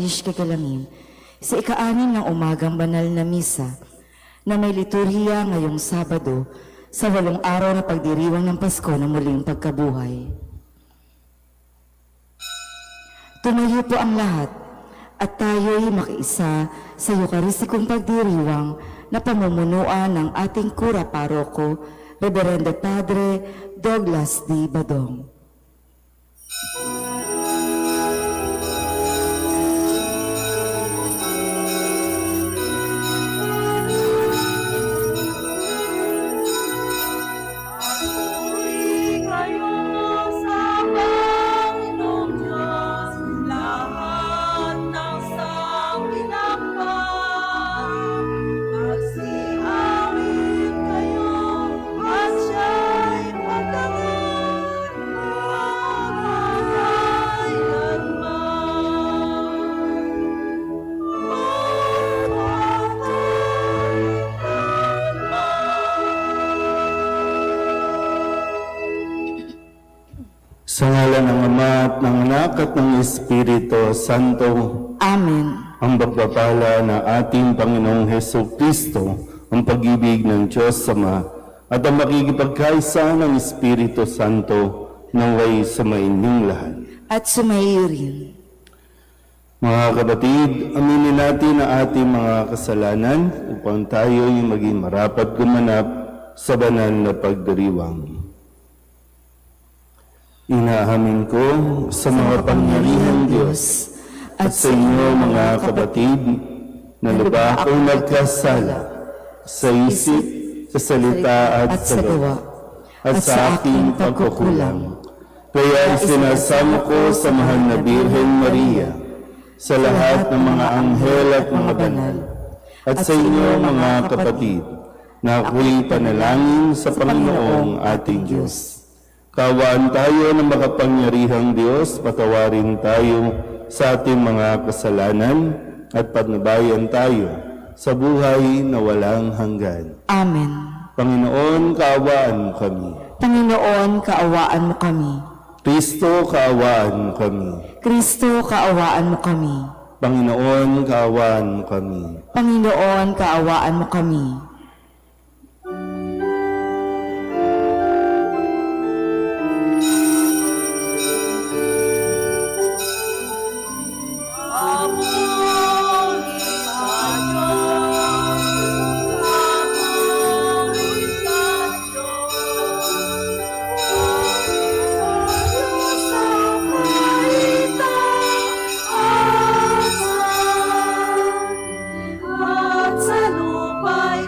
Yish Kagalamin sa ika-6 ng umagang banal na misa na may liturhiya ngayong Sabado sa 8 araw na pagdiriwang ng Pasko na muling pagkabuhay. Tumayo po ang lahat at tayo'y makiisa sa Eucharistikong pagdiriwang na pamumunuan ng ating Kura Paroko, Reverendo Padre Douglas D. Badong. Sa ngalan ng Ama at ng Anak at ng Espiritu Santo. Amen. Ang pagpapala na ating Panginoong Hesus Kristo, ang pag-ibig ng Diyos Ama, at ang makikipagkaisa ng Espiritu Santo naway sumainyong lahat. At sumaiyo rin. Mga kapatid, aminin natin ang ating mga kasalanan upang tayo'y maging marapat gumanap sa banal na pagdiriwang. Inaamin ko sa mga pangyarihang Diyos at sa inyo mga kapatid na lubha akong nagkasala sa isip, sa salita at sa gawa at sa aking pagkukulang. Kaya isinasamo ko sa mahal na Birhen Maria, sa lahat ng mga anghel at mga banal, at sa inyo mga kapatid na ako'y panalangin sa Panginoong ating Diyos. Kaawaan tayo ng makapangyarihang Diyos, patawarin tayo sa ating mga kasalanan at patnubayan tayo sa buhay na walang hanggan. Amen. Panginoon, kaawaan mo kami. Panginoon, kaawaan mo kami. Kristo, kaawaan mo kami. Kristo, kaawaan mo kami. Panginoon, kaawaan mo kami. Panginoon, kaawaan mo kami. At sa lupa'y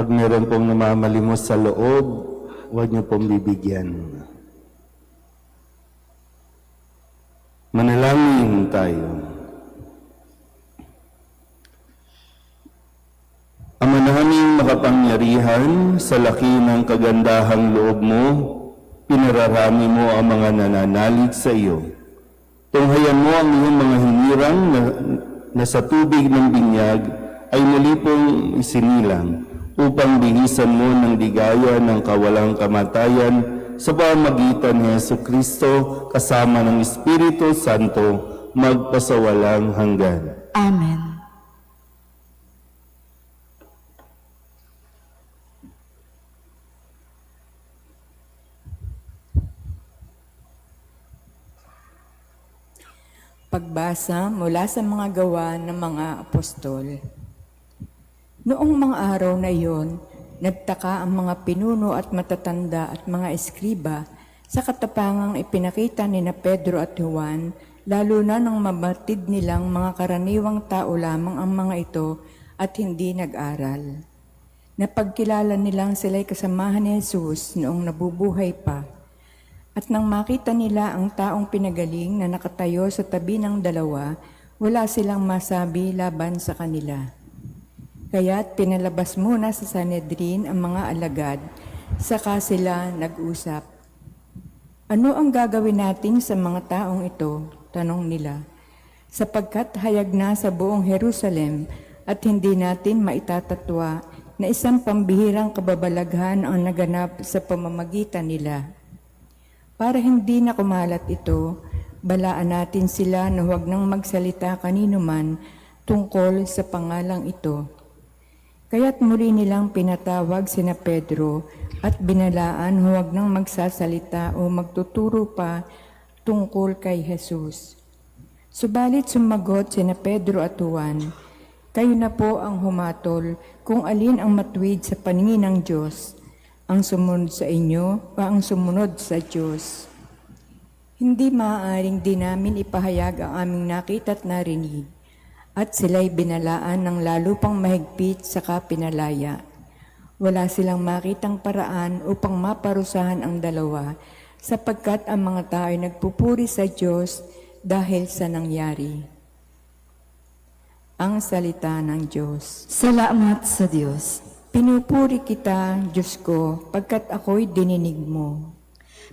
Pag meron pong namamalimos sa loob, huwag niyo pong bibigyan. Manalangin tayo. Ama naming makapangyarihan, sa laki ng kagandahang loob mo, pinararami mo ang mga nananalig sa iyo. Tunghayan mo ang iyong mga hinirang na sa tubig ng binyag ay muli pong isinilang upang bihisan mo ng ligaya ng kawalang kamatayan sa pamamagitan ni Jesucristo kasama ng Espiritu Santo magpasawalang hanggan. Amen. Pagbasa mula sa mga gawa ng mga apostol. Noong mga araw na iyon, nagtaka ang mga pinuno at matatanda at mga eskriba sa katapangang ipinakita ni na Pedro at Juan, lalo na nang mabatid nilang mga karaniwang tao lamang ang mga ito at hindi nag-aral. Napagkilala nilang sila'y kasamahan ni Jesus noong nabubuhay pa. At nang makita nila ang taong pinagaling na nakatayo sa tabi ng dalawa, wala silang masabi laban sa kanila. Kaya't pinalabas muna sa Sanhedrin ang mga alagad, saka sila nag-usap. Ano ang gagawin natin sa mga taong ito? Tanong nila. Sapagkat hayag na sa buong Jerusalem at hindi natin maitatatwa na isang pambihirang kababalaghan ang naganap sa pamamagitan nila. Para hindi na kumalat ito, balaan natin sila na huwag nang magsalita kanino man tungkol sa pangalang ito. Kaya't muli nilang pinatawag sina Pedro at binalaan huwag nang magsasalita o magtuturo pa tungkol kay Jesus. Subalit sumagot sina Pedro at Juan, kayo na po ang humatol kung alin ang matuwid sa paningin ng Diyos, ang sumunod sa inyo o ang sumunod sa Diyos. Hindi maaaring di namin ipahayag ang aming nakita at narinig, at sila'y binalaan ng lalo pang mahigpit saka pinalaya. Wala silang makitang paraan upang maparusahan ang dalawa, sapagkat ang mga tao ay nagpupuri sa Diyos dahil sa nangyari. Ang salita ng Diyos. Salamat sa Diyos. Pinupuri kita, Diyos ko, pagkat ako'y dininig mo.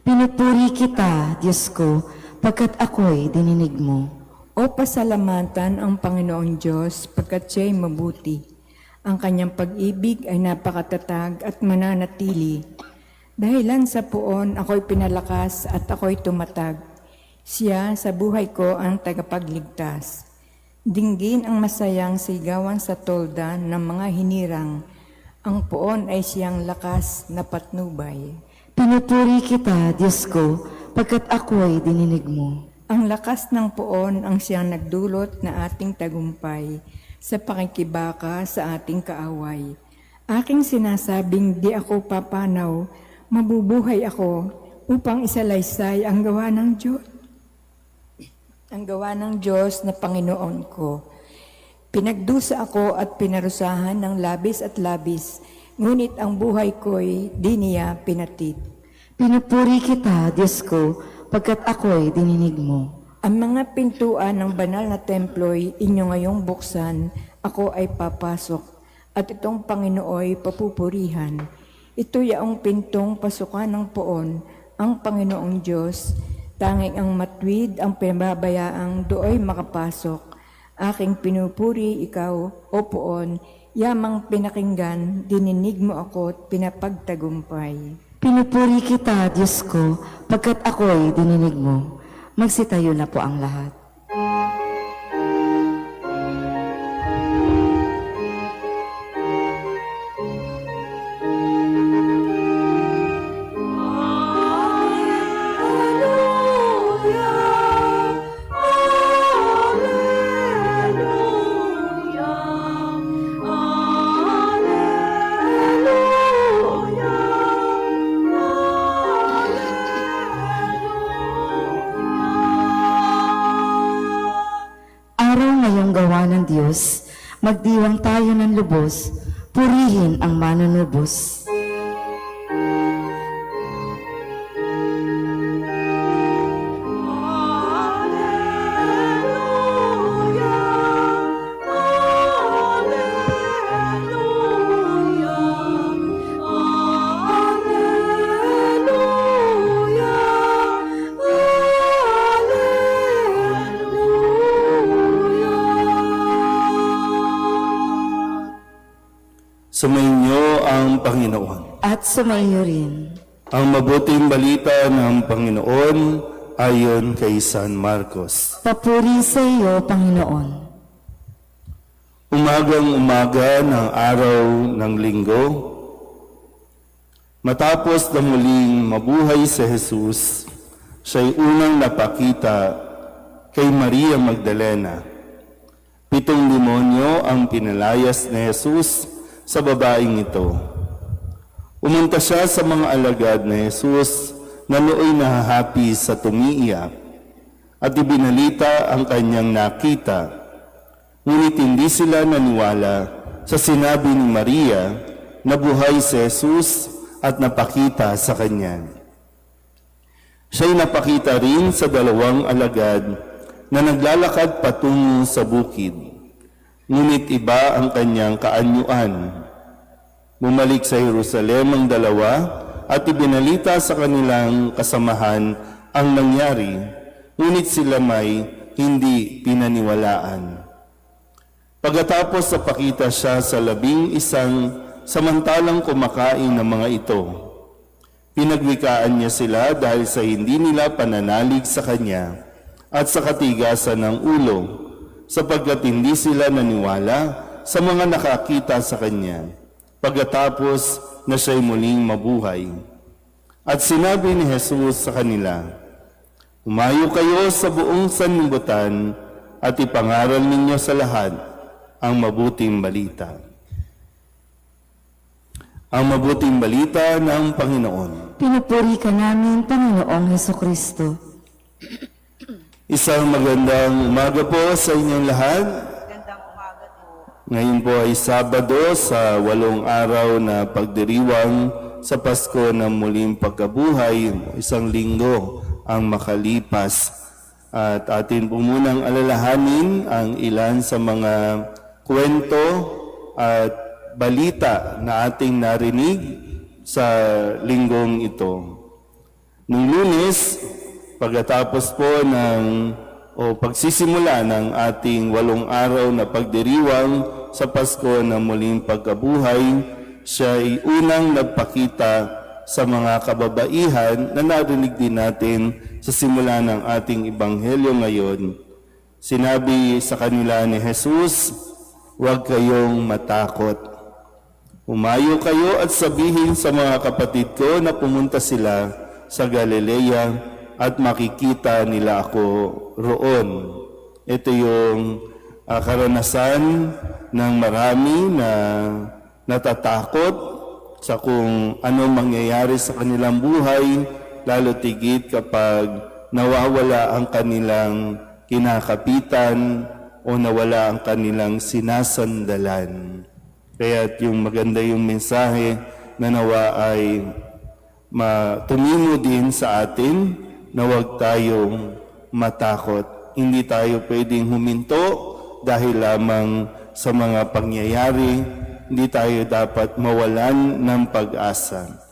Pinupuri kita, Diyos ko, pagkat ako'y dininig mo. O pasalamatan ang Panginoong Diyos, pagkat siya'y mabuti. Ang kanyang pag-ibig ay napakatatag at mananatili. Dahilan sa puon, ako'y pinalakas at ako'y tumatag. Siya sa buhay ko ang tagapagligtas. Dinggin ang masayang sigawan sa tolda ng mga hinirang. Ang puon ay siyang lakas na patnubay. Pinupuri kita, Diyos ko, pagkat ako'y dininig mo. Ang lakas ng puon ang siyang nagdulot na ating tagumpay sa pakikibaka sa ating kaaway. Aking sinasabing di ako papanaw, mabubuhay ako upang isalaysay ang gawa ng Diyos. Ang gawa ng Diyos na Panginoon ko. Pinagdusa ako at pinarusahan ng labis at labis, ngunit ang buhay ko'y di niya pinatid. Pinupuri kita, Diyos ko, pagkat ako'y dininig mo. Ang mga pintuan ng banal na templo'y inyo ngayong buksan, ako ay papasok, at itong Panginooy papupurihan. Ito yaong pintong pasukan ng poon, ang Panginoong Diyos, tanging ang matwid ang pinababayaang dooy makapasok. Aking pinupuri ikaw, o poon, yamang pinakinggan, dininig mo ako at pinapagtagumpay. Pinupuri kita, Diyos ko, pagkat ako'y dininig mo. Magsitayo na po ang lahat. Araw ngayong gawa ng Diyos, magdiwang tayo ng lubos Purihin ang manunubos. Sumainyo ang Panginoon. At sumainyo rin. Ang mabuting balita ng Panginoon ayon kay San Marcos. Papuri sa iyo, Panginoon. Umagang-umaga ng araw ng linggo, matapos na muling mabuhay si Jesus, siya'y unang napakita kay Maria Magdalena. 7 demonyo ang pinalayas ni Jesus sa babaeng ito. Umunta siya sa mga alagad ni Jesus na nooy nahahapi sa tumiiyak at ibinalita ang kanyang nakita. Ngunit hindi sila naniwala sa sinabi ni Maria na buhay si Jesus at napakita sa kanya. Siya'y napakita rin sa 2 alagad na naglalakad patungo sa bukid. Ngunit iba ang kanyang kaanyuan. Bumalik sa Jerusalem ang 2 at ibinalita sa kanilang kasamahan ang nangyari, ngunit sila may hindi pinaniwalaan. Pagkatapos napakita siya sa 11 samantalang kumakain ng mga ito. Pinagwikaan niya sila dahil sa hindi nila pananalig sa kanya at sa katigasan ng ulo, sapagkat hindi sila naniwala sa mga nakakita sa kanya, pagkatapos na siya'y muling mabuhay. At sinabi ni Jesus sa kanila, "Umayo kayo sa buong sanlibutan at ipangaral ninyo sa lahat ang mabuting balita." Ang mabuting balita ng Panginoon. Pinupuri ka namin, Panginoong Hesukristo. Isang magandang umaga po sa inyong lahat. Magandang umaga po. Ngayon po ay Sabado sa 8 araw na pagdiriwang sa Pasko ng muling pagkabuhay. Isang linggo ang makalipas. At atin po munang alalahanin ang ilan sa mga kwento at balita na ating narinig sa linggong ito. Nung Lunes, pagkatapos po ng pagsisimula ng ating 8 araw na pagdiriwang sa Pasko ng muling pagkabuhay, siya ay unang nagpakita sa mga kababaihan na narinig din natin sa simula ng ating Ebanghelyo ngayon. Sinabi sa kanila ni Jesus, "Huwag kayong matakot. Umayo kayo at sabihin sa mga kapatid ko na pumunta sila sa Galilea at makikita nila ako roon." Ito yung karanasan ng marami na natatakot sa kung ano mangyayari sa kanilang buhay, lalo tigit kapag nawawala ang kanilang kinakapitan o nawala ang kanilang sinasandalan. Kaya yung maganda yung mensahe na nawa ay tumimo din sa atin na huwag tayong matakot. Hindi tayo pwedeng huminto dahil lamang sa mga pangyayari. Hindi tayo dapat mawalan ng pag-asa.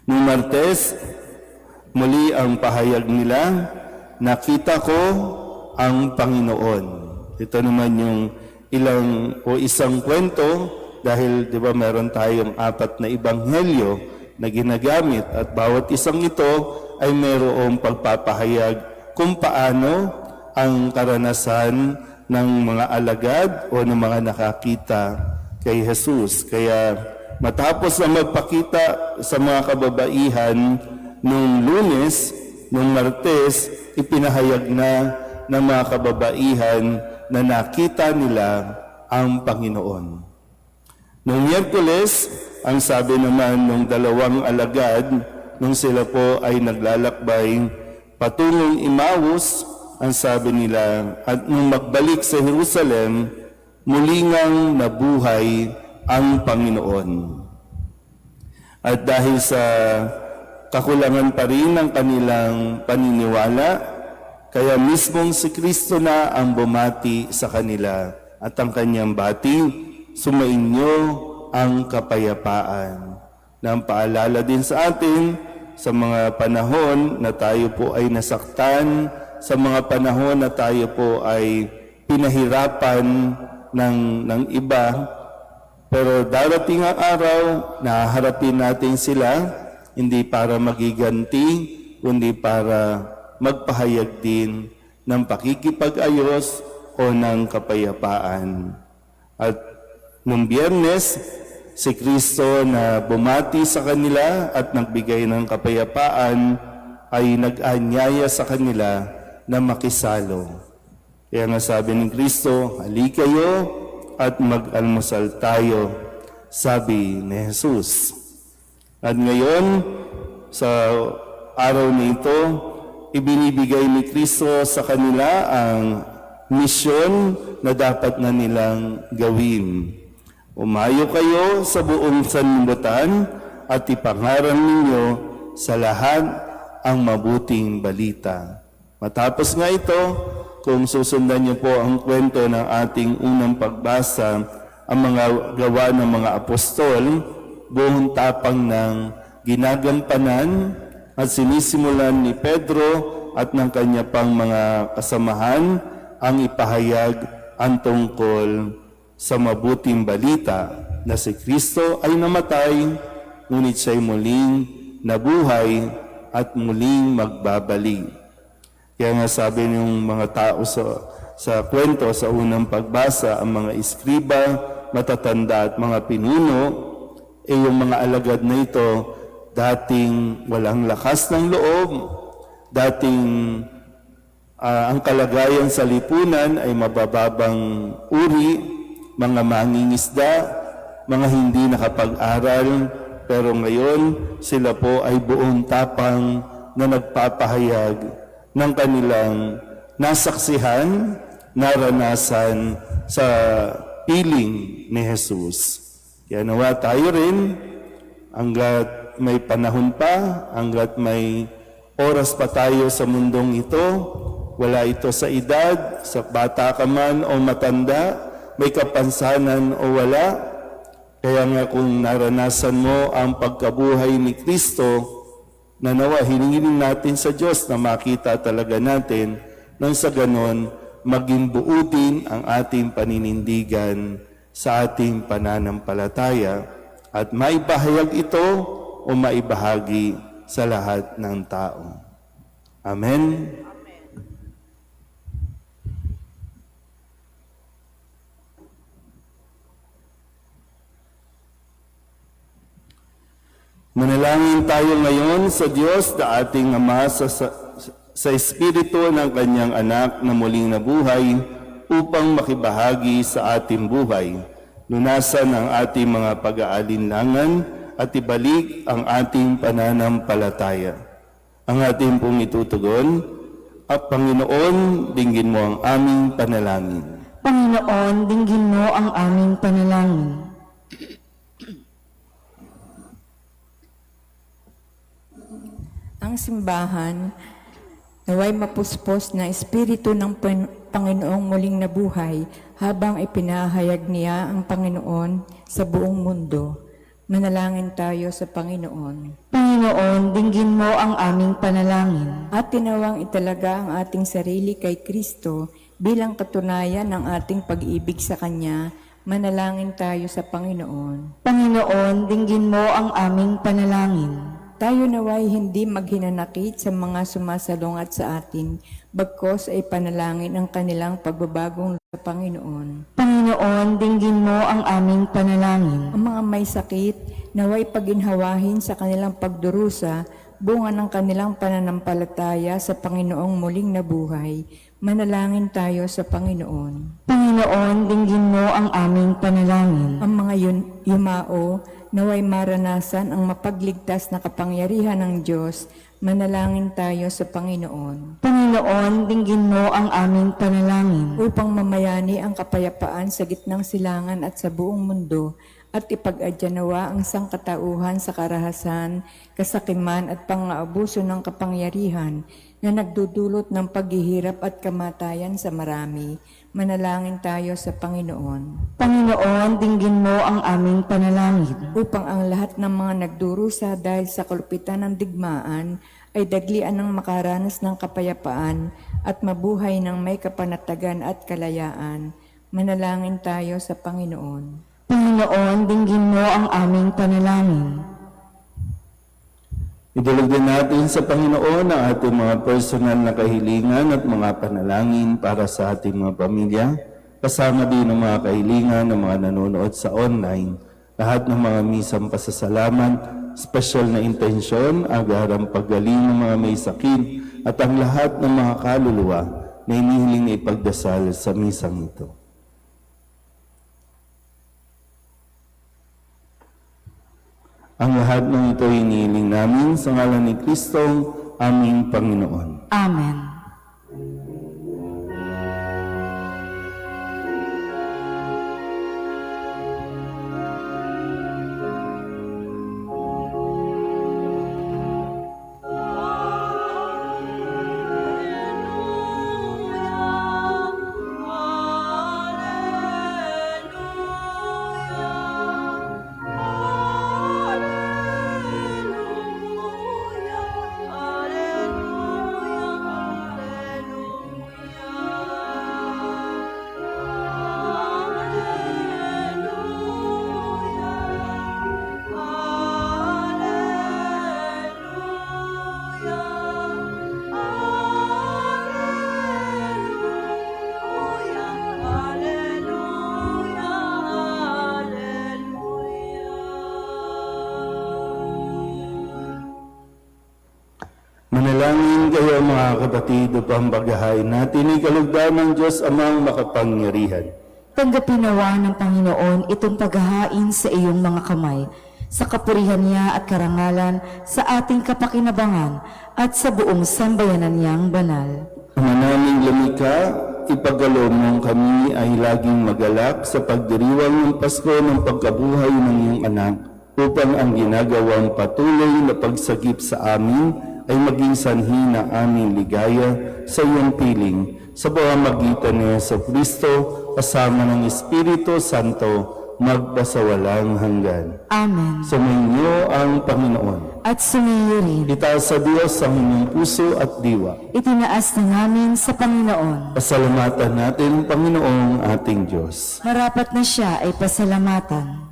Noong Martes, muli ang pahayag nila, "Nakita ko ang Panginoon." Ito naman yung isang kwento dahil 'di ba meron tayong 4 na ebanghelyo na ginagamit at bawat isang ito ay mayroong pagpapahayag kung paano ang karanasan ng mga alagad o ng mga nakakita kay Jesus. Kaya matapos na magpakita sa mga kababaihan nung Lunes, nung Martes, ipinahayag na ng mga kababaihan na nakita nila ang Panginoon. Nung Miyerkules, ang sabi naman ng 2 alagad, nung sila po ay naglalakbay patungong Emmaus, ang sabi nila, at nung magbalik sa Jerusalem, muli ngang nabuhay ang Panginoon. At dahil sa kakulangan pa rin ng kanilang paniniwala, kaya mismong si Kristo na ang bumati sa kanila at ang kanyang bati, sumainyo ang kapayapaan. Nang paalala din sa atin sa mga panahon na tayo po ay nasaktan, sa mga panahon na tayo po ay pinahirapan ng iba, pero darating ang araw na harapin natin sila, hindi para magiganti, kundi para magpahayag din ng pakikipag-ayos o ng kapayapaan. At nung Biyernes, si Kristo na bumati sa kanila at nagbigay ng kapayapaan ay nag-anyaya sa kanila na makisalo. Kaya nga sabi ni Kristo, halika kayo at mag-almusal tayo, sabi ni Jesus. At ngayon, sa araw na ito, ibinibigay ni Kristo sa kanila ang misyon na dapat na nilang gawin. Umayo kayo sa buong sanlibutan at ipangaral ninyo sa lahat ang mabuting balita. Matapos nga ito, kung susundan niyo po ang kwento ng ating unang pagbasa, ang mga gawa ng mga apostol, buong tapang ng ginagampanan at sinisimulan ni Pedro at ng kanya pang mga kasamahan ang ipahayag ang tungkol sa mabuting balita na si Kristo ay namatay, ngunit siya'y muling nabuhay at muling magbabalik. Kaya nga sabi ng mga tao sa kwento sa unang pagbasa, ang mga iskriba, matatanda at mga pinuno, yung mga alagad na ito, dating walang lakas ng loob, dating ang kalagayan sa lipunan ay mabababang uri, mga mangingisda, mga hindi nakapag-aral, pero ngayon sila po ay buong tapang na nagpapahayag ng kanilang nasaksihan, naranasan sa piling ni Jesus. Kaya nawa tayo rin, hanggat may panahon pa, hanggat may oras pa tayo sa mundong ito, wala ito sa edad, sa bata ka man o matanda, may kapansanan o wala. Kaya nga kung naranasan mo ang pagkabuhay ni Kristo, na nawa hiningin natin sa Diyos na makita talaga natin, nang sa ganon, maging buo din ang ating paninindigan sa ating pananampalataya at maibahayag ito o maibahagi sa lahat ng tao. Amen. Manalangin tayo ngayon sa Diyos na ating Ama sa Espiritu ng Kanyang Anak na muling nabuhay upang makibahagi sa ating buhay, lunasan ang ating mga pag-aalinlangan at ibalik ang ating pananampalataya. Ang ating pong itutugon, at Panginoon, dinggin mo ang aming panalangin. Panginoon, dinggin mo ang aming panalangin. Ang simbahan, naway mapuspos na espiritu ng Panginoong muling nabuhay habang ipinahayag niya ang Panginoon sa buong mundo. Manalangin tayo sa Panginoon. Panginoon, dinggin mo ang aming panalangin. At tinawang italaga ang ating sarili kay Kristo bilang katunayan ng ating pag-ibig sa Kanya. Manalangin tayo sa Panginoon. Panginoon, dinggin mo ang aming panalangin. Tayo naway hindi maghinanakit sa mga sumasalungat sa atin, bagkos ay panalangin ang kanilang pagbabagong sa Panginoon. Panginoon, dinggin mo ang aming panalangin. Ang mga may sakit, naway paginhawahin sa kanilang pagdurusa, bunga ng kanilang pananampalataya sa Panginoong muling nabuhay. Manalangin tayo sa Panginoon. Panginoon, dinggin mo ang aming panalangin. Ang mga yumao, naway maranasan ang mapagligtas na kapangyarihan ng Diyos. Manalangin tayo sa Panginoon. Panginoon, dinggin mo ang aming panalangin. Upang mamayani ang kapayapaan sa gitnang silangan at sa buong mundo, at ipag-adyanawa ang sangkatauhan sa karahasan, kasakiman at pang-aabuso ng kapangyarihan na nagdudulot ng paghihirap at kamatayan sa marami. Manalangin tayo sa Panginoon. Panginoon, dinggin mo ang aming panalangin. Upang ang lahat ng mga nagdurusa dahil sa kalupitan ng digmaan ay daglian ng makaranas ng kapayapaan at mabuhay ng may kapanatagan at kalayaan. Manalangin tayo sa Panginoon. Panginoon, dinggin mo ang aming panalangin. Idulog din natin sa Panginoon ang ating mga personal na kahilingan at mga panalangin para sa ating mga pamilya, kasama din ang mga kahilingan ng mga nanonood sa online, lahat ng mga misang pasasalamat, special na intensyon, agarang paggaling ng mga may sakit, at ang lahat ng mga kaluluwa na inihiling na ipagdasal sa misang ito. Ang lahat ng ito inihiling namin sa ngalan ni Kristong aming Panginoon. Amen. Manalangin kayo mga kapatid upang paghahain natin ikalugdan ng Diyos Amang makapangyarihan. Tanggapin nawa ng Panginoon itong paghahain sa iyong mga kamay, sa kapurihan niya at karangalan, sa ating kapakinabangan, at sa buong sambayanan niyang banal. Ama naming lumikha, ipagkaloob mong kami ay laging magalak sa pagdiriwang ng Pasko ng pagkabuhay ng iyong anak, upang ang ginagawang patuloy na pagsagip sa amin ay maging sanhi ng aming ligaya sa iyong piling, sa pamamagitan ni Jesucristo kasama ng Espiritu Santo, magpasawalang hanggan. Amen. Sumainyo ang Panginoon. At sumayo rin, Itaas sa Diyos ang inyong puso at diwa. itinaas na namin sa Panginoon. Pasalamatan natin, Panginoong ating Diyos. Marapat na siya ay pasalamatan.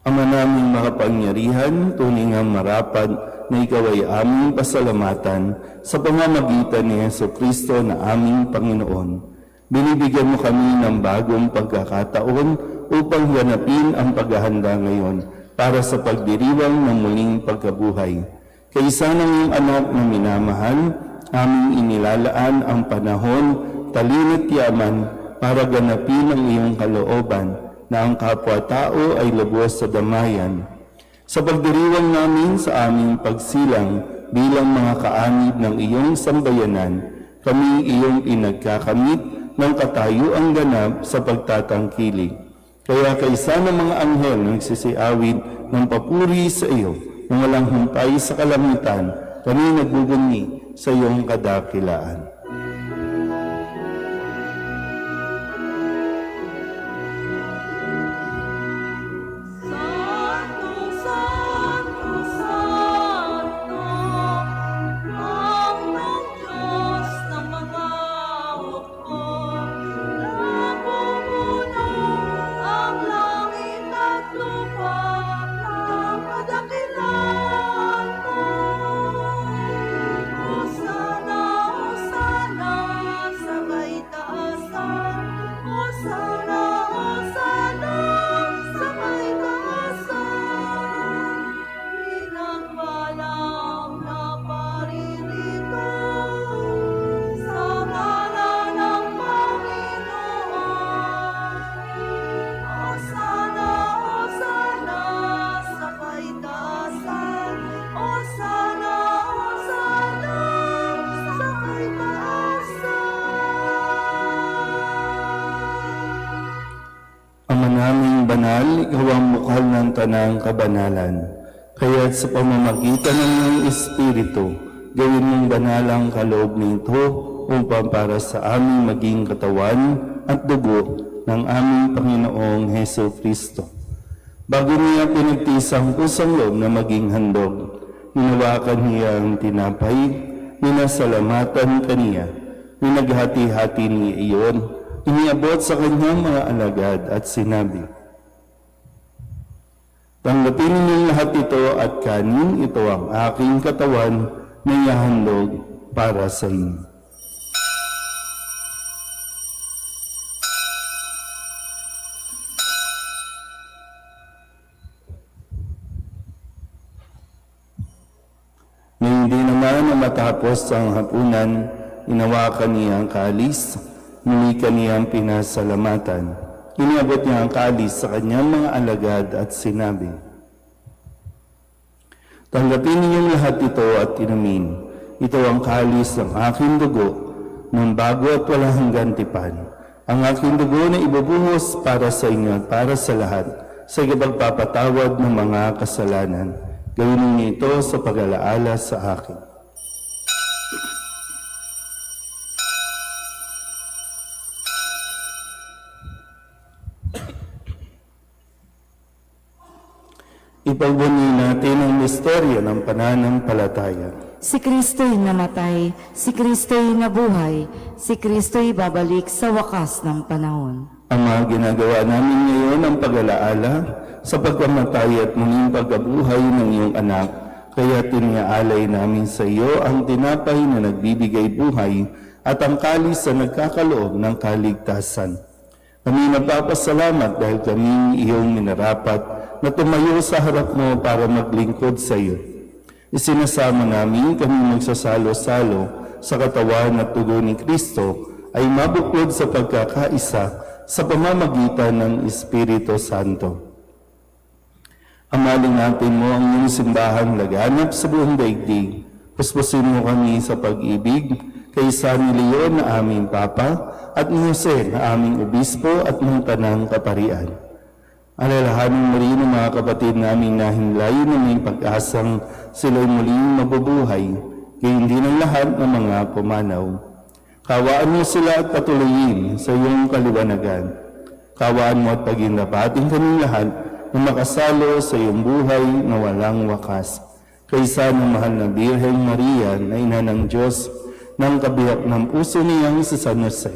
Ama naming makapangyarihan, tunay nga marapat na ikaw ay aming pasalamatan sa pamamagitan ni Jesucristo na aming Panginoon. Binibigyan mo kami ng bagong pagkakataon upang ganapin ang paghahanda ngayon para sa pagdiriwang ng muling pagkabuhay. Kaysa ng iyong anak na minamahal, aming inilalaan ang panahon, talino't yaman para ganapin ang iyong kalooban na ang kapwa-tao ay lubos sa damayan. Sa pagdiriwang namin sa aming pagsilang bilang mga kaanib ng iyong sambayanan, kami iyong inagkakamit ng katayuang ganap sa pagtatangkilik. Kaya kaysa ng mga anghel nagsisiawit ng papuri sa iyo, nang walang humpay sa kalamitan, kami nagbubunyi sa iyong kadakilaan. banal, ikaw ang mukhal ng tanang kabanalan. Kaya't sa pamamagitan ng iyong Espiritu, gawin mong banal ang kaloob nito upang para sa aming maging katawan at dugo ng aming Panginoong Heso Kristo. Bago niya pinagtisang pusang loob na maging handog, hinawakan niya ang tinapay, minasalamatan kaniya, minaghati-hati niya iyon, iniabot sa kanyang mga alagad at sinabi, "Tanggapin ninyong lahat ito at kanin, ito ang aking katawan na ihahandog para sa inyo." Nang hindi naman na matapos ang hapunan, inawakan niya ang kalis, muli kaniyang pinasalamatan. Iniabot niya ang kalis sa kanyang mga alagad at sinabi, "Tanggapin ninyong lahat ito at inumin. Ito ang kalis ng aking dugo, ng bago at walang hanggan tipan. Ang aking dugo na ibubuhos para sa inyo at para sa lahat, sa ikapagpapatawad ng mga kasalanan. Gawin ninyo ito sa pag-alaala sa akin." Ipagbunyi natin ang misteryo ng pananampalataya. Si Kristo'y namatay, si Kristo'y nabuhay, si Kristo'y babalik sa wakas ng panahon. Ama, ginagawa namin ngayon ang pag-alaala sa pagkamatay at muling pagkabuhay ng iyong anak. Kaya tiniaalay namin sa iyo ang tinapay na nagbibigay buhay at ang kalis na nagkakaloob ng kaligtasan. Kami nagpapasalamat dahil kami iyong minarapat na tumayo sa harap mo para maglingkod sa iyo. Isinasama namin kami magsasalo-salo sa katawan at dugo ni Kristo ay mabukod sa pagkakaisa sa pamamagitan ng Espiritu Santo. Amalin natin mo ang iyong simbahang laganap sa buong daigdig. Puspusin mo kami sa pag-ibig kay San Leon na aming Papa at ni Jose na aming Obispo at ng Tanang Kaparian. Alalahanin mo rin ang mga kapatid naming nahinlay na may pag-asang sila'y muling mabubuhay, gayon din ang lahat ng mga pumanaw. Kawaan mo sila at patuloyin sa iyong kaliwanagan. Kawaan mo at pagindapatin kaming lahat na makasalo sa iyong buhay na walang wakas. Kaysa ng mahal na Birheng Maria na ina ng Diyos, ng kabiyak ng puso niyang si San Jose.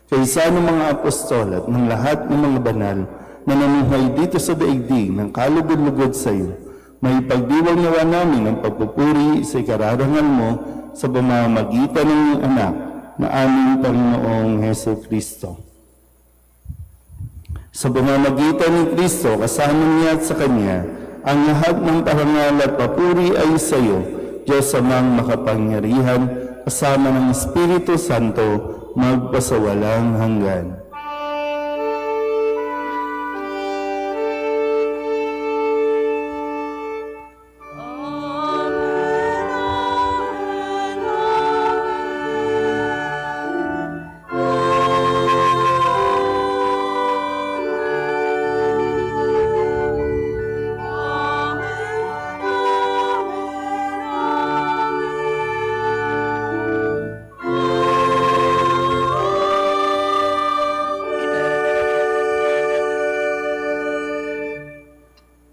Kaysa ng mga apostol at ng lahat ng mga banal na namuhay dito sa daigdig ng kalugod-lugod sa iyo, may pagdiwang nawa namin ang pagpupuri sa ikararangal mo sa pamamagitan ng iyong anak na aming Panginoong Heso Kristo. Sa pamamagitan ni Kristo, kasama niya at sa Kanya, ang lahat ng parangal at papuri ay sa iyo, Diyos amang makapangyarihan, kasama ng Espiritu Santo, magpasawalang hanggan.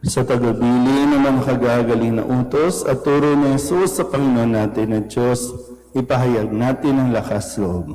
Sa tagbili ng mga kagagaling na utos at turo ni Jesus sa Panginoon natin na Diyos, ipahayag natin ang lakas loob.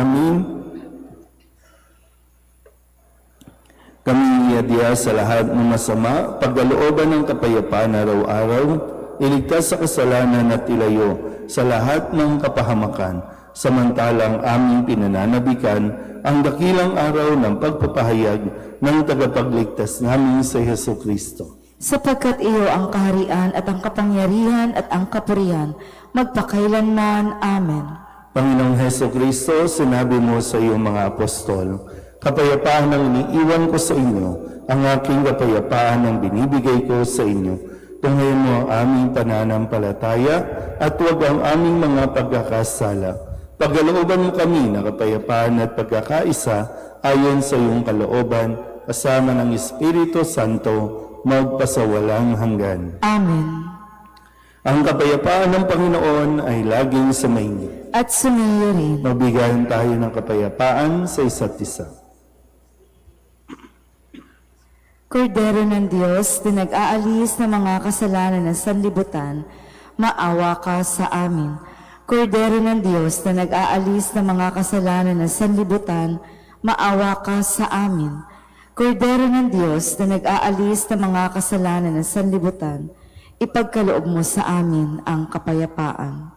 namin. Kami iadya sa lahat ng masama, pagkalooban ng kapayapaan araw-araw, iligtas sa kasalanan at ilayo sa lahat ng kapahamakan, samantalang aming pinananabikan ang dakilang araw ng pagpapahayag ng tagapagligtas namin sa Hesus Kristo. Sapagkat iyo ang kaharian at ang kapangyarihan at ang kapurihan, magpakailanman. Amen. Panginoong Hesus Kristo, sinabi mo sa iyong mga apostol, kapayapaan ang iniiwan ko sa inyo, ang aking kapayapaan ang binibigay ko sa inyo. Tunghayan mo ang aming pananampalataya at huwag ang aming mga pagkakasala. Pagkalooban mo kami ng kapayapaan at pagkakaisa ayon sa iyong kalooban, kasama ng Espiritu Santo, magpasawalang hanggan. Amen. Ang kapayapaan ng Panginoon ay laging sumainyo. At sumayo rin. Mabigayan tayo ng kapayapaan sa isa't isa. Kordero ng Diyos, na nag-aalis ng mga kasalanan ng sanlibutan, maawa ka sa amin. Kordero ng Diyos, na nag-aalis ng mga kasalanan ng sanlibutan, maawa ka sa amin. Kordero ng Diyos, na nag-aalis ng mga kasalanan ng sanlibutan, ipagkaloob mo sa amin ang kapayapaan.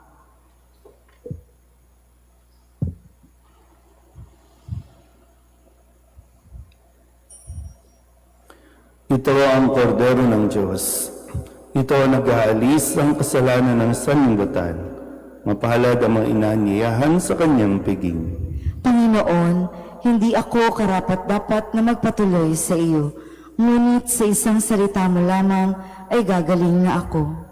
Ito ang kordero ng Diyos. Ito ang nag-aalis ng kasalanan ng sanlibutan. Mapalad ang mga inaanyayahan sa kanyang piging. Panginoon, hindi ako karapat-dapat na magpatuloy sa iyo, ngunit sa isang salita mo lamang ay gagaling na ako.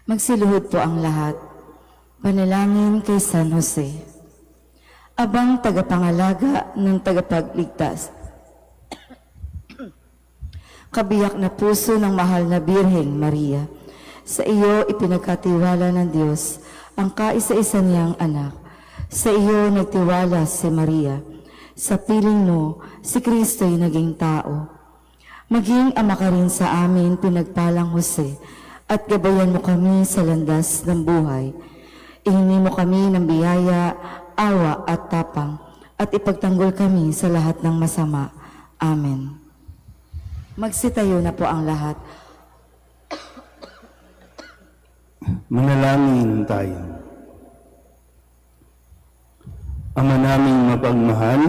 Magsiluhod po ang lahat. Panalangin kay San Jose. Abang tagapangalaga ng tagapagligtas, kabiyak na puso ng mahal na Birheng Maria, sa iyo ipinagkatiwala ng Diyos ang kaisa-isa niyang anak. Sa iyo nagtiwala si Maria. Sa piling mo, si Kristo'y naging tao. Maging ama ka rin sa amin, pinagpalang Jose, at gabayan mo kami sa landas ng buhay. Ihingi mo kami ng biyaya, awa at tapang, at ipagtanggol kami sa lahat ng masama. Amen. Magsitayo na po ang lahat. Manalangin tayo. Ama naming mapagmahal,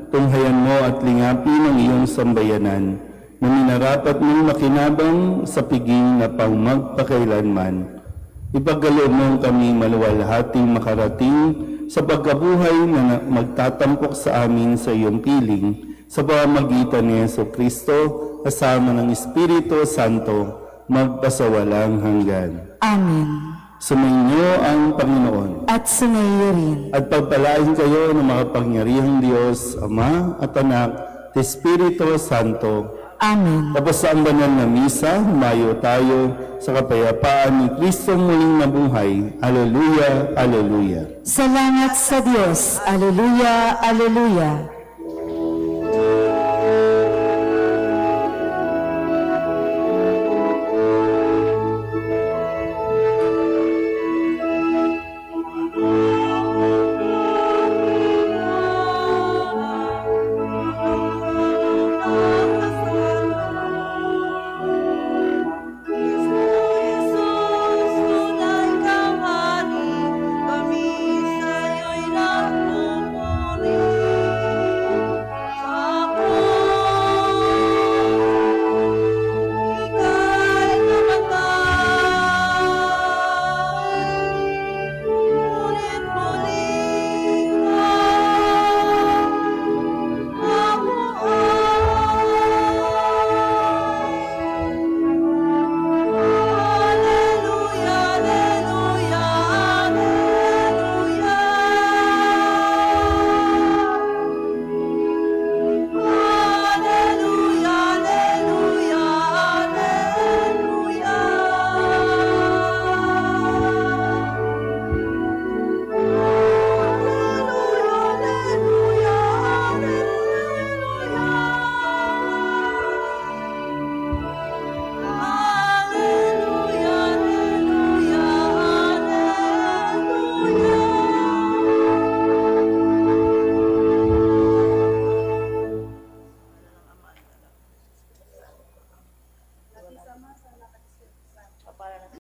tunghayan mo at lingapin ang iyong sambayanan, na minarapat mong makinabang sa piging na pang magpakailanman. Ipagkaloob mo kami maluwalhating makarating sa pagkabuhay na magtatampok sa amin sa iyong piling, sa pamamagitan ni Hesus Kristo, kasama ng Espiritu Santo, magpasawalang hanggan. Amen. Sumainyo ang Panginoon. At sumayo rin. At pagpalain kayo ng makapangyarihang Diyos, Ama at Anak, at Espiritu Santo. Amen. Tapos sa ang banal na misa, humayo tayo sa kapayapaan ni Kristo muling nabuhay. Alleluia, Alleluia. Salamat sa Diyos. Alleluia, Alleluia.